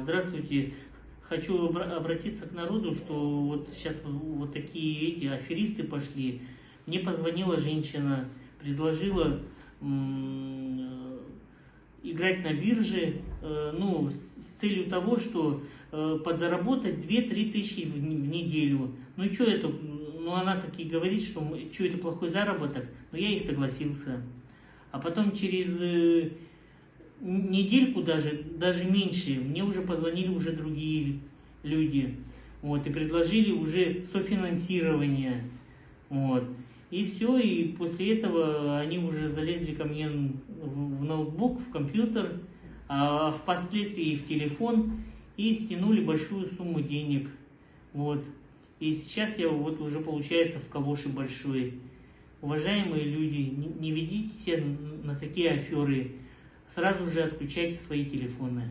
Здравствуйте. Хочу обратиться к народу, что вот сейчас вот такие эти аферисты пошли. Мне позвонила женщина, предложила играть на бирже, ну, с целью того, что подзаработать 2-3 тысячи в неделю. Ну и что это? Ну она таки говорит, что это плохой заработок, но я и согласился. А потом через недельку даже меньше, мне уже позвонили уже другие люди, вот, и предложили уже софинансирование, вот. И все, и после этого они уже залезли ко мне в ноутбук, в компьютер, а впоследствии и в телефон, и стянули большую сумму денег, вот. И сейчас я вот уже, получается, в калоши большой. Уважаемые люди, не ведитесь на такие аферы, сразу же отключайте свои телефоны.